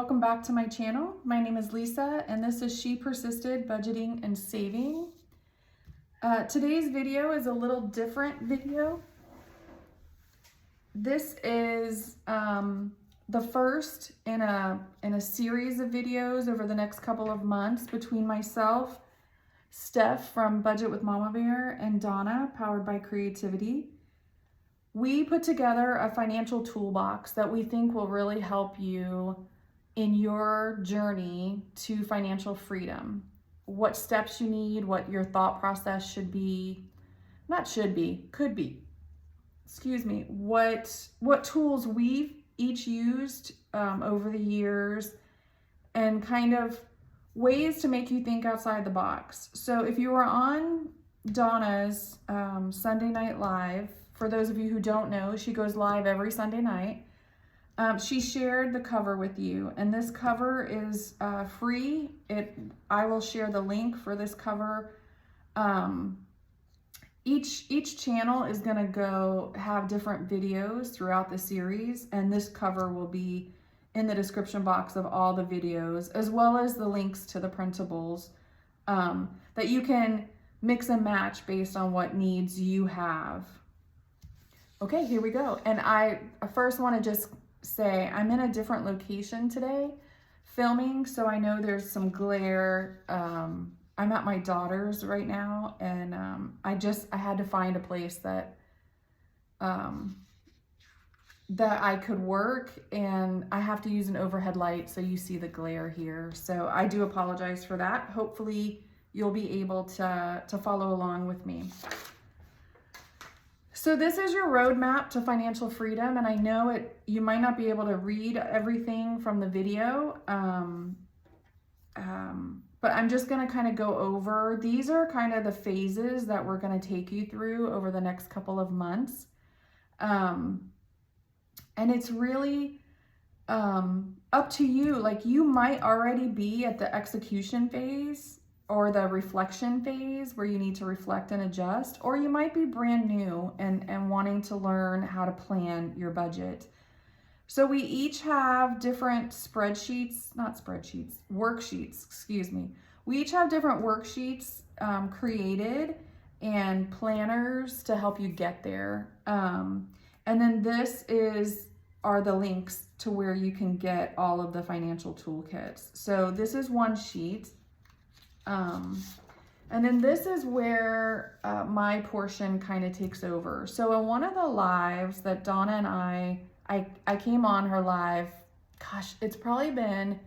welcome back to my channel. My name is Lisa and this is She Persisted Budgeting and Saving. Today's video is a little different video. This is the first in a series of videos over the next couple of months between myself, Steph from Budget with Mama Bear, and Donna, powered by creativity. We put together a financial toolbox that we think will really help you in your journey to financial freedom. What steps you need, what your thought process should be, could be. Excuse me, what tools we've each used over the years, and kind of ways to make you think outside the box. So if you were on Donna's Sunday Night Live, for those of you who don't know, she goes live every Sunday night. She shared the cover with you, and this cover is free. I will share the link for this cover. Each channel is going to have different videos throughout the series, and this cover will be in the description box of all the videos, as well as the links to the printables that you can mix and match based on what needs you have. Okay, here we go. And I first want to just say I'm in a different location today filming, so I know there's some glare. I'm at my daughter's right now, and I had to find a place that I could work, and I have to use an overhead light, so you see the glare here. So I do apologize for that. Hopefully you'll be able to follow along with me. So this is your roadmap to financial freedom, and I know you might not be able to read everything from the video, but I'm just going to kind of go over. These are kind of the phases that we're going to take you through over the next couple of months, and it's really up to you. Like, you might already be at the execution phase or the reflection phase where you need to reflect and adjust, or you might be brand new and wanting to learn how to plan your budget. So we each have different worksheets, excuse me. We each have different worksheets created and planners to help you get there. And then are the links to where you can get all of the financial toolkits. So this is one sheet. And then this is where my portion kind of takes over. So in one of the lives that Donna and I came on her live, gosh, it's probably been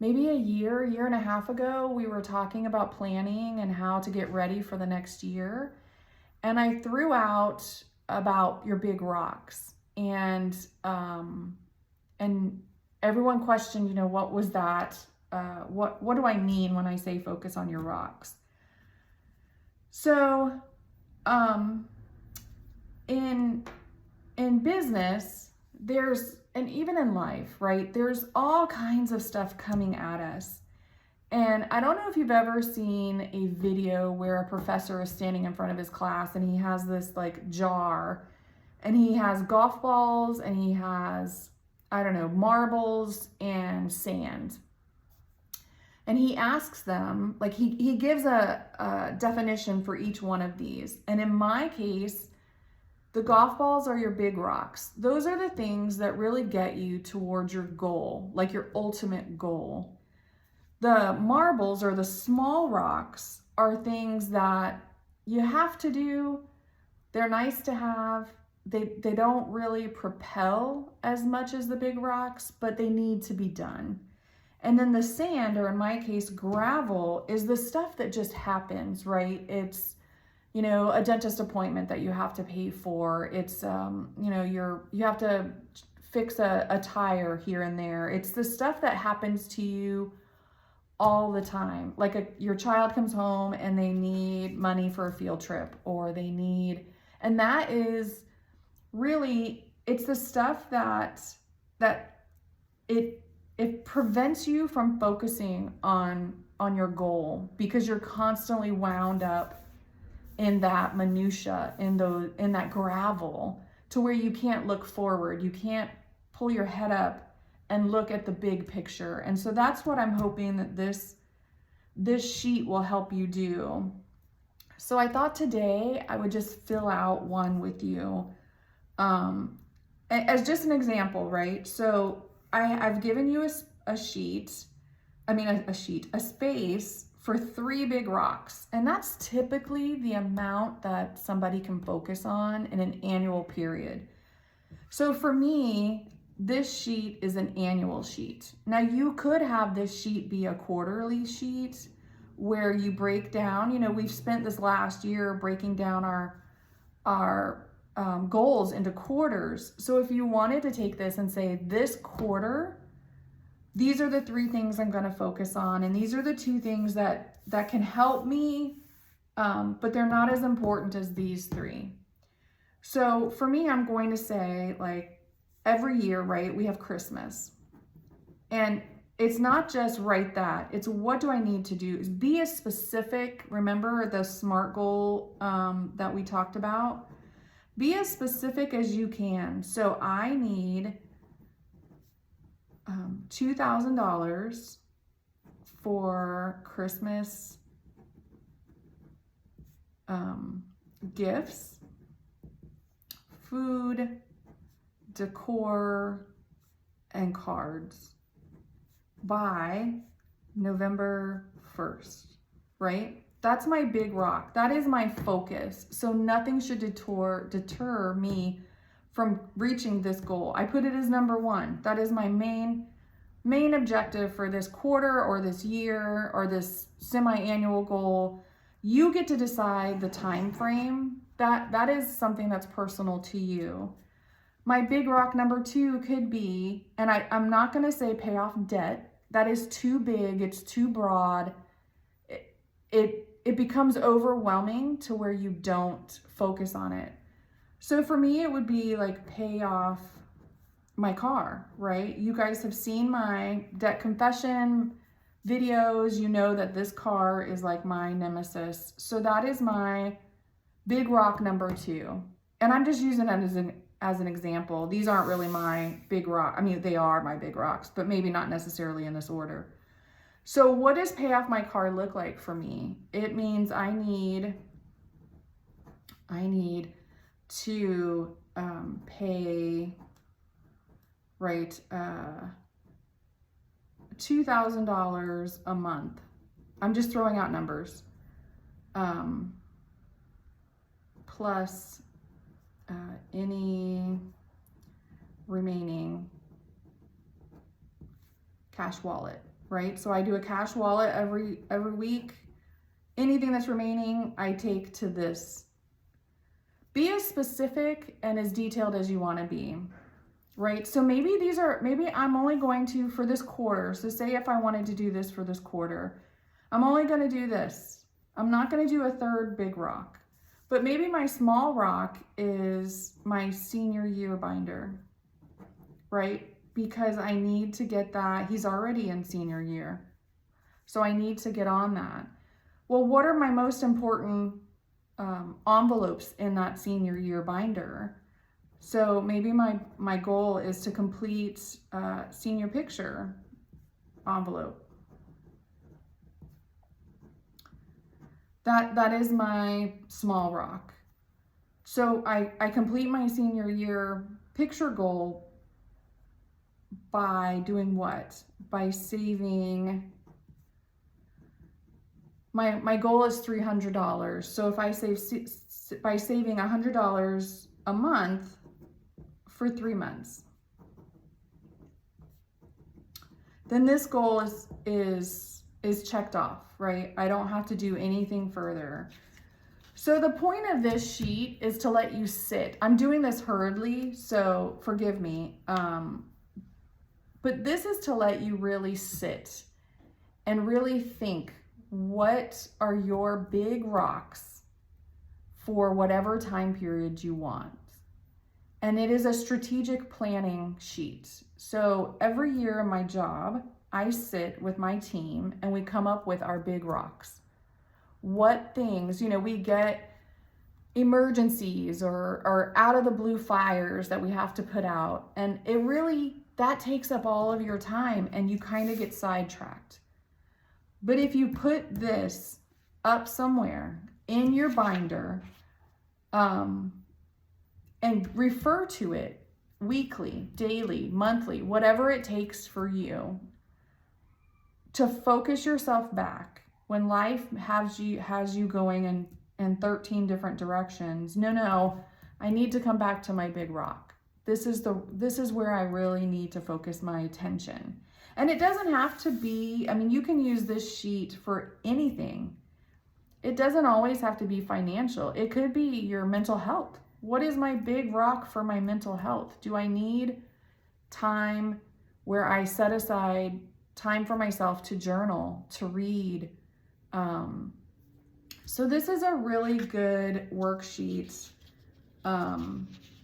maybe a year and a half ago. We were talking about planning and how to get ready for the next year. And I threw out about your big rocks, and everyone questioned, what was that? What do I mean when I say focus on your rocks? So, in business, and even in life, right? There's all kinds of stuff coming at us. And I don't know if you've ever seen a video where a professor is standing in front of his class and he has this like jar, and he has golf balls, and he has, marbles and sand. And he asks them, like he gives a definition for each one of these. And in my case, the golf balls are your big rocks. Those are the things that really get you towards your goal, like your ultimate goal. The marbles, or the small rocks, are things that you have to do. They're nice to have. They don't really propel as much as the big rocks, but they need to be done. And then the sand, or in my case, gravel, is the stuff that just happens, right? It's, a dentist appointment that you have to pay for. It's, you have to fix a tire here and there. It's the stuff that happens to you all the time. Like your child comes home and they need money for a field trip, and that is really, it's the stuff that it prevents you from focusing on your goal, because you're constantly wound up in that minutia, in that gravel, to where you can't look forward. You can't pull your head up and look at the big picture. And so that's what I'm hoping that this sheet will help you do. So I thought today I would just fill out one with you as just an example, right? So I've given you a space for 3 big rocks. And that's typically the amount that somebody can focus on in an annual period. So for me, this sheet is an annual sheet. Now you could have this sheet be a quarterly sheet where you break down, we've spent this last year breaking down our goals into quarters. So if you wanted to take this and say, this quarter, these are the 3 things I'm going to focus on, and these are the 2 things that can help me, but they're not as important as these 3. So for me, I'm going to say, like, every year, right, we have Christmas. And it's not just write that. It's what do I need to do? Be as specific. Remember the SMART goal that we talked about? Be as specific as you can. So I need $2,000 for Christmas gifts, food, decor, and cards by November 1st, right? That's my big rock. That is my focus. So nothing should deter me from reaching this goal. I put it as number 1. That is my main objective for this quarter or this year or this semi-annual goal. You get to decide the time frame. That is something that's personal to you. My big rock number 2 could be, and I'm not going to say pay off debt. That is too big. It's too broad. It becomes overwhelming to where you don't focus on it. So for me, it would be like pay off my car, right? You guys have seen my debt confession videos. You know that this car is like my nemesis. So that is my big rock number 2. And I'm just using it as an example. These aren't really my big rock. I mean, they are my big rocks, but maybe not necessarily in this order. So what does pay off my car look like for me? It means I need to pay, right, $2,000 a month. I'm just throwing out numbers. Plus any remaining cash wallet, right? So I do a cash wallet every week. Anything that's remaining, I take to this. Be as specific and as detailed as you want to be, right? So maybe I'm only going to, for this quarter, so say if I wanted to do this for this quarter, I'm only going to do this. I'm not going to do a 3rd big rock. But maybe my small rock is my senior year binder, right? Because I need to get that. He's already in senior year. So I need to get on that. Well, what are my most important envelopes in that senior year binder? So maybe my goal is to complete senior picture envelope. That is my small rock. So I complete my senior year picture goal by doing what? By saving, my goal is $300. So if I by saving $100 a month for 3 months, then this goal is checked off, right? I don't have to do anything further. So the point of this sheet is to let you sit. I'm doing this hurriedly, so forgive me. But this is to let you really sit and really think, what are your big rocks for whatever time period you want? And it is a strategic planning sheet. So every year in my job, I sit with my team and we come up with our big rocks. What things, we get emergencies or out of the blue fires that we have to put out. And it really that takes up all of your time and you kind of get sidetracked. But if you put this up somewhere in your binder, and refer to it weekly, daily, monthly, whatever it takes for you to focus yourself back when life has you going in 13 different directions. No, I need to come back to my big rock. This is where I really need to focus my attention. And it doesn't have to be, I mean, you can use this sheet for anything. It doesn't always have to be financial. It could be your mental health. What is my big rock for my mental health? Do I need time where I set aside time for myself to journal, to read? So this is a really good worksheet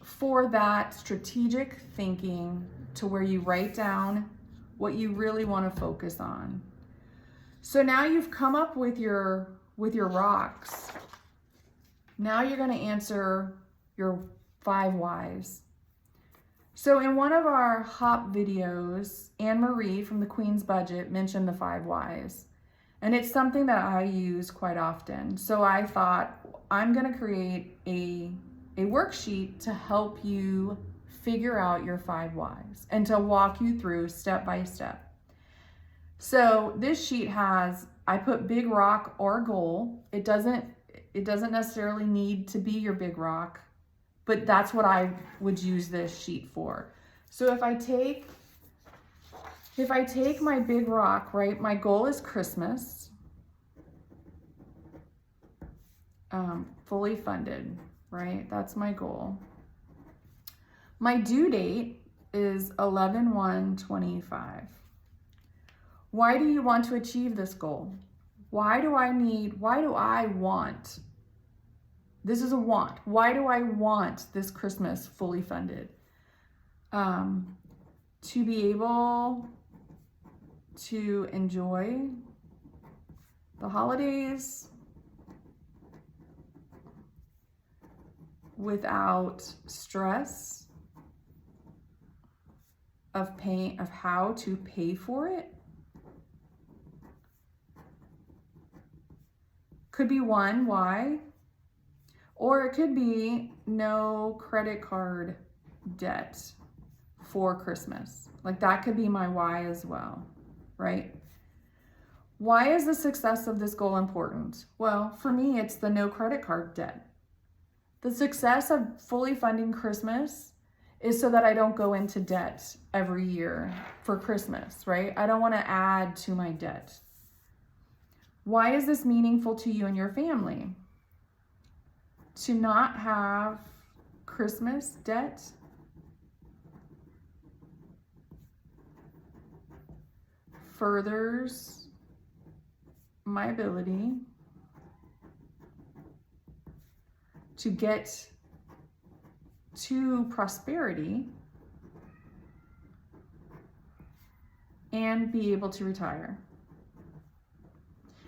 for that strategic thinking, to where you write down what you really want to focus on. So now you've come up with your rocks. Now you're going to answer your 5 whys. So in one of our HOP videos, Anne Marie from the Queen's Budget mentioned the 5 whys. And it's something that I use quite often. So I thought, I'm going to create a worksheet to help you figure out your 5 whys and to walk you through step by step. So this sheet has, I put big rock or goal. It doesn't necessarily need to be your big rock, but that's what I would use this sheet for. So if I take my big rock, right, my goal is Christmas, fully funded, right? That's my goal. My due date is 11/1/25. Why do you want to achieve this goal? Why do I want? This is a want. Why do I want this Christmas fully funded? To be able to enjoy the holidays without stress of how to pay for it. Could be one why, or it could be no credit card debt for Christmas. Like that could be my why as well, right? Why is the success of this goal important? Well, for me, it's the no credit card debt. The success of fully funding Christmas is so that I don't go into debt every year for Christmas, right? I don't want to add to my debt. Why is this meaningful to you and your family? To not have Christmas debt furthers my ability to get to prosperity and be able to retire.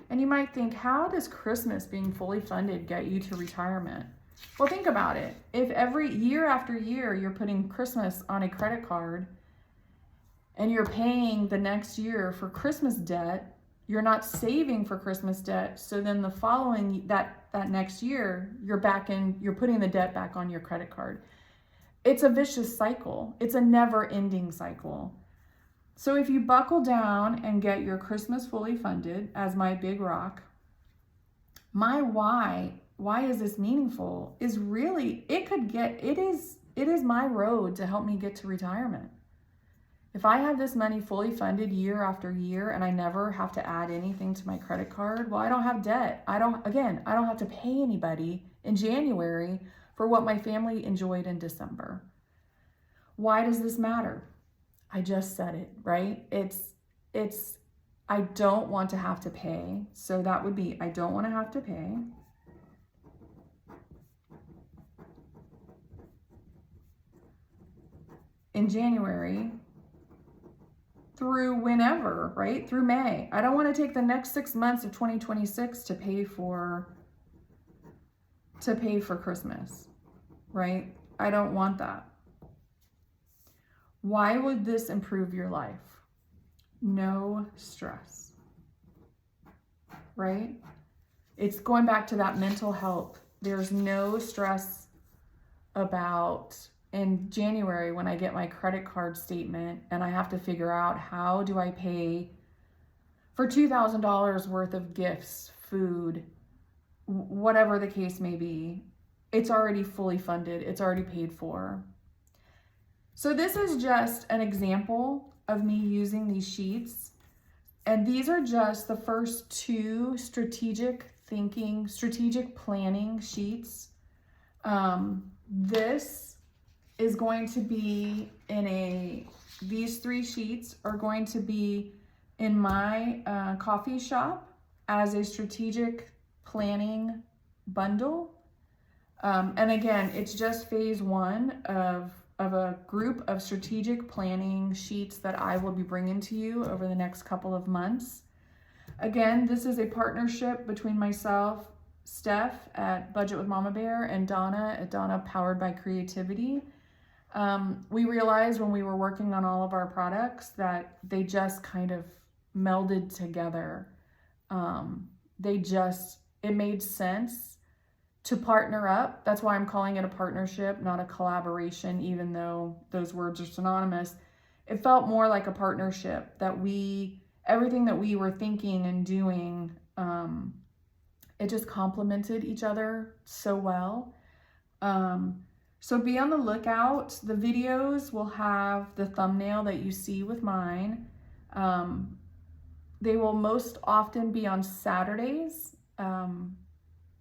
And you might think, how does Christmas being fully funded get you to retirement? Well, think about it. If every year after year you're putting Christmas on a credit card and you're paying the next year for Christmas debt, you're not saving for Christmas debt. So then the following, that next year, you're putting the debt back on your credit card. It's a vicious cycle. It's a never-ending cycle. So if you buckle down and get your Christmas fully funded as my big rock, my why is this meaningful, is really, it is my road to help me get to retirement. If I have this money fully funded year after year and I never have to add anything to my credit card, well, I don't have debt. I don't have to pay anybody in January for what my family enjoyed in December. Why does this matter? I just said it, right? I don't want to have to pay. So that would be, I don't want to have to pay. In January through whenever, right? Through May. I don't want to take the next 6 months of 2026 to pay for Christmas, right? I don't want that. Why would this improve your life? No stress, right? It's going back to that mental health. There's no stress about in January when I get my credit card statement and I have to figure out how do I pay for $2,000 worth of gifts, food, whatever the case may be. It's already fully funded. It's already paid for. So this is just an example of me using these sheets. And these are just the first two strategic planning sheets. This is going to be these three sheets are going to be in my coffee shop as a strategic planning bundle. And again, it's just phase one of a group of strategic planning sheets that I will be bringing to you over the next couple of months. Again, this is a partnership between myself, Steph at Budget with Mama Bear, and Donna at Donna Powered by Creativity. We realized when we were working on all of our products that they just kind of melded together. It made sense to partner up. That's why I'm calling it a partnership, not a collaboration, even though those words are synonymous. It felt more like a partnership that everything that we were thinking and doing, it just complemented each other so well. So be on the lookout. The videos will have the thumbnail that you see with mine. They will most often be on Saturdays.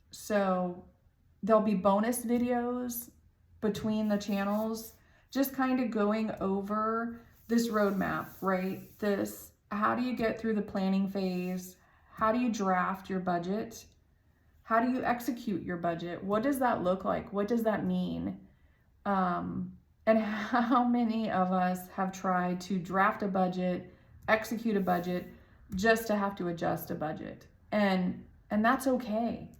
So there'll be bonus videos between the channels, just kind of going over this roadmap, right? How do you get through the planning phase? How do you draft your budget? How do you execute your budget? What does that look like? What does that mean? And how many of us have tried to draft a budget, execute a budget, just to have to adjust a budget? And that's okay.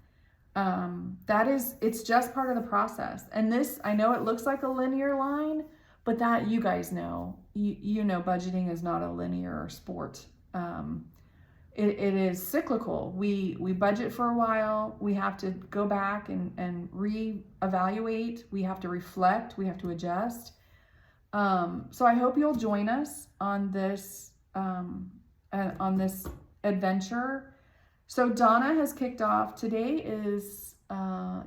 It's just part of the process. And this, I know it looks like a linear line, but that you guys know, you know, budgeting is not a linear sport. It is cyclical. We budget for a while. We have to go back and reevaluate. We have to reflect. We have to adjust. So I hope you'll join us on this adventure. So Donna has kicked off. Today is,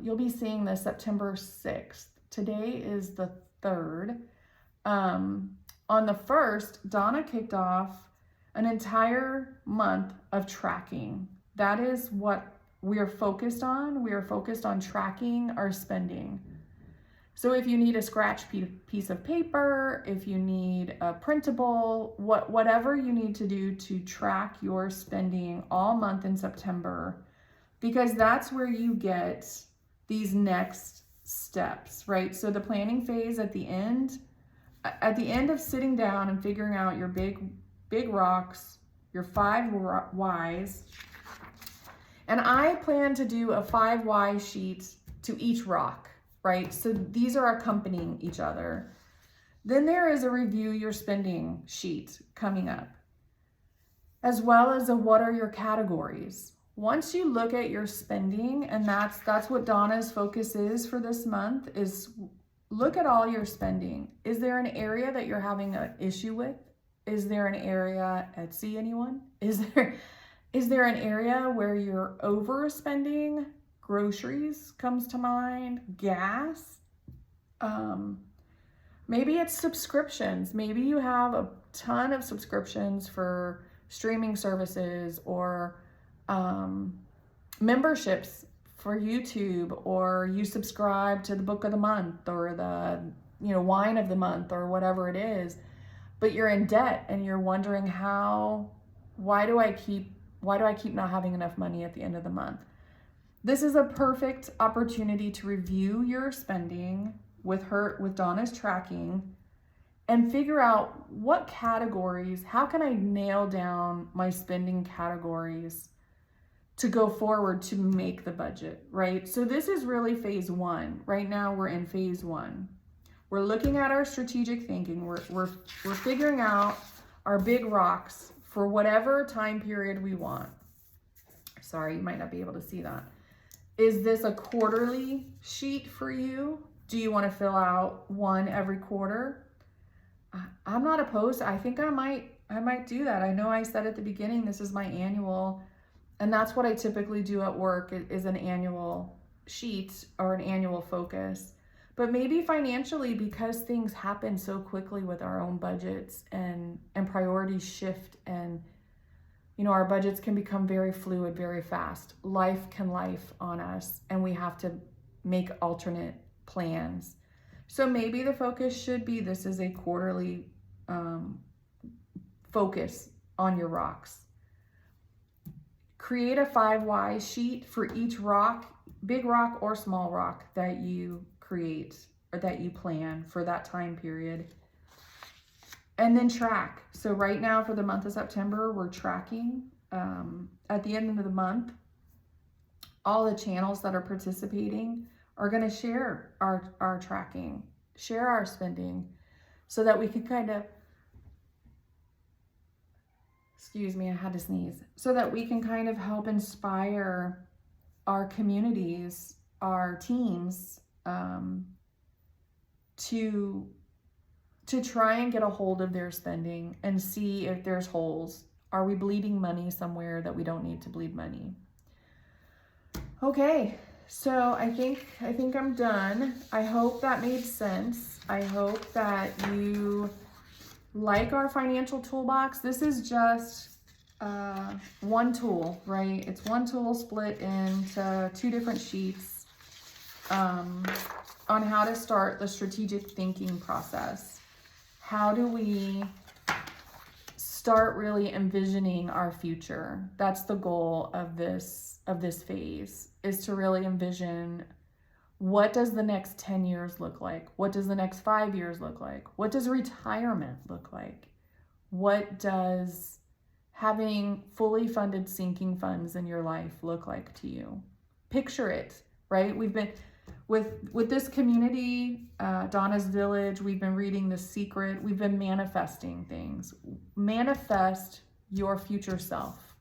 you'll be seeing this September 6th. Today is the 3rd. On the 1st, Donna kicked off an entire month of tracking. That is what we are focused on. We are focused on tracking our spending. So if you need a scratch piece of paper, if you need a printable, whatever you need to do to track your spending all month in September, because that's where you get these next steps, right? So the planning phase at the end of sitting down and figuring out your big rocks, your 5 whys. And I plan to do a 5 why sheet to each rock, right? So these are accompanying each other. Then there is a review your spending sheet coming up, as well as what are your categories. Once you look at your spending, and that's what Donna's focus is for this month, is look at all your spending. Is there an area that you're having an issue with? Is there an area, Etsy, anyone? Is there an area where you're overspending? Groceries comes to mind, gas. Maybe it's subscriptions. Maybe you have a ton of subscriptions for streaming services or memberships for YouTube, or you subscribe to the book of the month or the wine of the month or whatever it is, but you're in debt and you're wondering why do I keep not having enough money at the end of the month? This is a perfect opportunity to review your spending with Donna's tracking and figure out what categories, how can I nail down my spending categories to go forward to make the budget, right? So this is really phase 1. Right now we're in phase 1. We're looking at our strategic thinking. We're figuring out our big rocks for whatever time period we want. Sorry, you might not be able to see that. Is this a quarterly sheet for you? Do you want to fill out one every quarter? I'm not opposed. I think I might do that. I know I said at the beginning, this is my annual, and that's what I typically do at work is an annual sheet or an annual focus. But maybe financially, because things happen so quickly with our own budgets and priorities shift, and our budgets can become very fluid very fast. Life can life on us, and we have to make alternate plans. So maybe the focus should be, this is a quarterly focus on your rocks. Create a 5 whys sheet for each rock, big rock or small rock that you create or that you plan for that time period. And then track. So right now for the month of September, we're tracking at the end of the month. All the channels that are participating are going to share our tracking, share our spending, so that we can kind of, excuse me, I had to sneeze, so that we can kind of help inspire our communities, our teams, to try and get a hold of their spending and see if there's holes. Are we bleeding money somewhere that we don't need to bleed money? Okay, so I think I'm done. I hope that made sense. I hope that you like our financial toolbox. This is just one tool, right? It's one tool split into 2 different sheets on how to start the strategic thinking process. How do we start really envisioning our future? That's the goal of this phase, is to really envision, what does the next 10 years look like? What does the next 5 years look like? What does retirement look like? What does having fully funded sinking funds in your life look like to you? Picture it, right? We've been with this community, Donna's Village, we've been reading The Secret. We've been manifesting things. Manifest your future self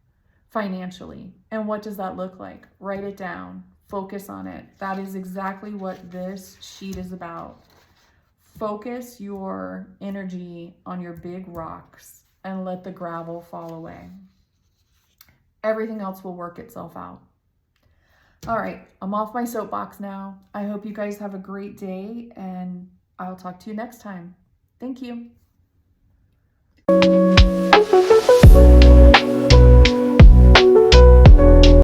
financially. And what does that look like? Write it down. Focus on it. That is exactly what this sheet is about. Focus your energy on your big rocks and let the gravel fall away. Everything else will work itself out. All right, I'm off my soapbox now. I hope you guys have a great day, and I'll talk to you next time. Thank you.